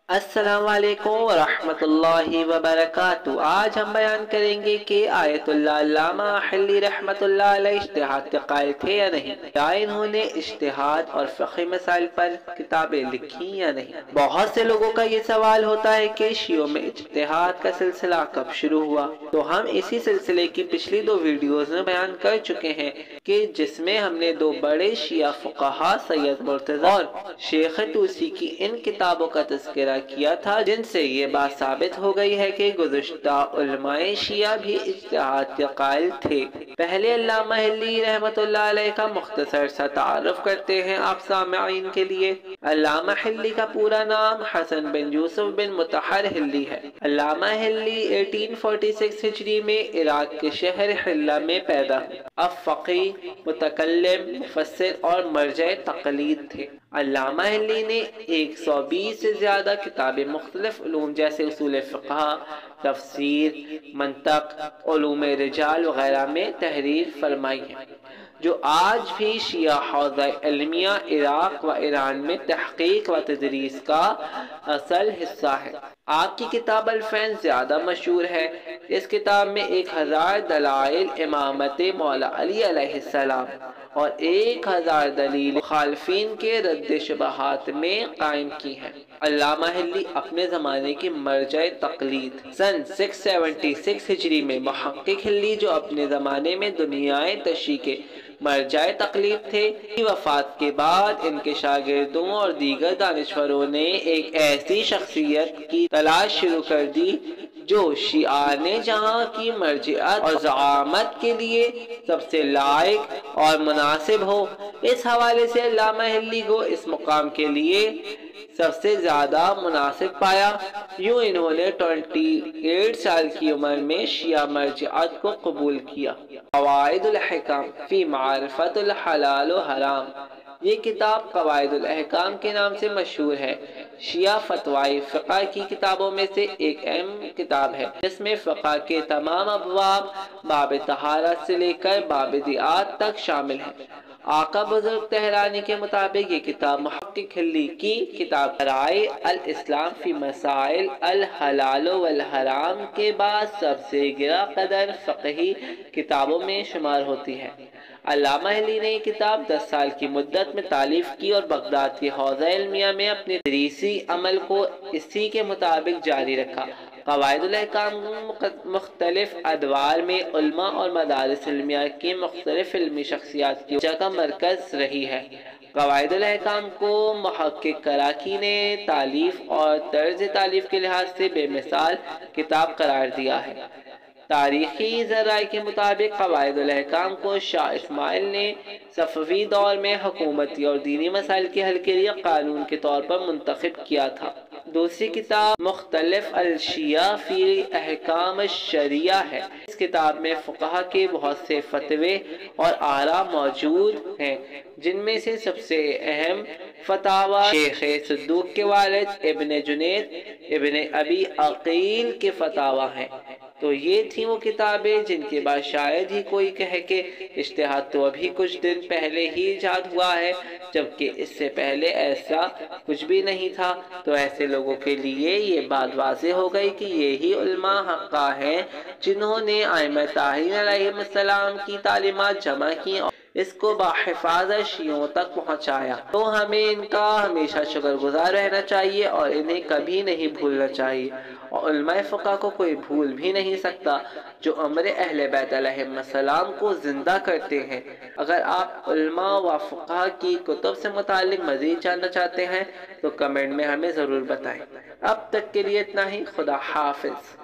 अस्सलाम वालेकुम वरहमतुल्लाहि वबरकातुहू। आज हम बयान करेंगे कि आयतुल्लाह अल्लामा हिल्ली रहमतुल्लाह अलैह इज्तिहाद के कायल थे या नहीं, या इन्होंने इज्तिहाद और फ़िक़ही मसाइल पर किताबें लिखी या नहीं। बहुत से लोगों का ये सवाल होता है कि शियों में इज्तिहाद का सिलसिला कब शुरू हुआ, तो हम इसी सिलसिले की पिछली दो वीडियोज़ में बयान कर चुके हैं कि जिसमें हमने दो बड़े शिया फुक़हा सैयद मुर्तज़ा और शेख तूसी की इन किताबों का तज़किरा किया था, जिनसे ये बात साबित हो गई है कि गुज़श्ता उलमाए शिया भी इज्तिहाद के कायल थे। पहले अल्लामा हिल्ली रहमतुल्लाह अलैह का मुख्तसर सा तारुफ करते हैं आप सामईन के लिए। अल्लामा हिल्ली का पूरा नाम हसन बिन यूसुफ बिन मुतहर हिल्ली है। अल्लामा हिल्ली 1846 हिजरी में इराक के शहर हिल्ला में पैदा हुए। अब फ़क़ीह, मुतकल्लिम, मुफस्सिर और मर्जे तक़लीद थे। अल्लामा हिल्ली ने 120 से ज़्यादा किताबें मुख्तलिफ उलूम जैसे उसूल फ़िक़्ह, तफ़सीर, मंतक़, उलूम रिजाल वग़ैरह में तहरीर फरमाई है, जो आज भी शिया हौज़ा इल्मिया इराक़ व ईरान में तहक़ीक़ व तदरीस का असल हिस्सा है। आपकी किताब अल-फ़ैज़ ज़्यादा मशहूर है। इस किताब में 1000 दलाइल इमामत मौला अली अलैहिस्सलाम और 1000 दलील मुखालिफीन के रद्द शुबहात में कायम की है। अल्लामा हिल्ली अपने ज़माने की मर्जे तक़लीद। सन 676 हिजरी में मुहक़्क़िक़ हिल्ली, जो अपने ज़माने में दुनियाए तशरीह के मर्जाए तक़लीद थे, की वफ़ात के बाद इनके शागिर्दों और दीगर दानिश्वरों ने एक ऐसी शख्सियत की तलाश शुरू कर दी जो शिआने जहां की मर्जियत और ज़आमत के लिए सबसे लायक और मुनासिब हो। इस हवाले से अल्लामा हिल्ली को इस मुकाम के लिए सबसे ज़्यादा मुनासिब पाया। यूँ इन्होंने 28 साल की उम्र में शिया मर्जियत को कबूल किया। क़वाइदुल अहकाम फ़ी मारिफ़तुल हलाल व हराम, ये किताब क़वाइदुल अहकाम के नाम से मशहूर है। शिया फ़तवाए फ़िक़्ह की किताबों में से एक अहम किताब है, जिसमें फ़िक़्ह के तमाम अबवाब बाब तहारत से लेकर बाब दियात तक शामिल है। आका बुज़ुर्ग तेहरानी के मुताबिक ये किताब मुहक़्क़िक़ हिल्ली की किताब राय अल इस्लाम फ़ी मसाइल अल हलाल वल हराम के बाद सबसे गिरा कदर फ़िक़ही किताबों में शुमार होती है। अल्लामा हिल्ली ने ये किताब 10 साल की मुद्दत में तालीफ़ की और बगदाद के हौज़ा इल्मिया में अपने तदरीसी अमल को इसी के मुताबिक जारी रखा। क़वाइदुल अहकाम मुख्तलिफ अदवार में उलमा और मदारिस इल्मिया की मुख्तलिफ इल्मी शख्सियात की जगह मरकज़ रही है। क़वाइदुल अहकाम को मुहक़्क़िक़ कराकी ने तालीफ़ और तर्ज़ तालीफ़ के लिहाज से बेमिसाल किताब करार दिया है। तारीख़ी ज़राए के मुताबिक क़वाइदुल अहकाम को शाह इस्माइल ने सफ़वी दौर में हुकूमती और दीनी मसाइल के हल के लिए कानून के तौर पर मुंतख़ब किया था। दूसरी किताब मुख्तलिफ अल-शिया फ़ी अहकाम शरिया है। इस किताब में फ़ुक़हा के बहुत से फ़तवे और आरा मौजूद हैं, जिनमें से सबसे अहम फ़तावा शेख सद्दूक़ के वालिद इब्न जुनैद इब्न अबी अक़ील के फ़तावा हैं। तो ये थी वो किताबें जिनके बाद शायद ही कोई कहे कि इज्तिहाद तो अभी कुछ दिन पहले ही ईजाद हुआ है, जबकि इससे पहले ऐसा कुछ भी नहीं था। तो ऐसे लोगों के लिए ये बात वाज़ेह हो गई कि यही उलमा हक़्क़ा हैं जिन्होंने आइम्मा ताहीरीन अलैहिस्सलाम की तालीमात जमा की और इसको बाहिफाज़त शियों तक पहुँचाया। तो हमें इनका हमेशा शुक्रगुज़ार रहना चाहिए और इन्हें कभी नहीं भूलना चाहिए। और उलमाए फ़िक़्ह को कोई भूल भी नहीं सकता जो अमर अहले बैत अलैहिस्सलाम को ज़िंदा करते हैं। अगर आप उलमा व फ़ुक़हा की कुतुब से मुताल्लिक़ मज़ीद जानना चाहते हैं तो कमेंट में हमें ज़रूर बताएं। अब तक के लिए इतना ही। खुदा हाफ़िज़।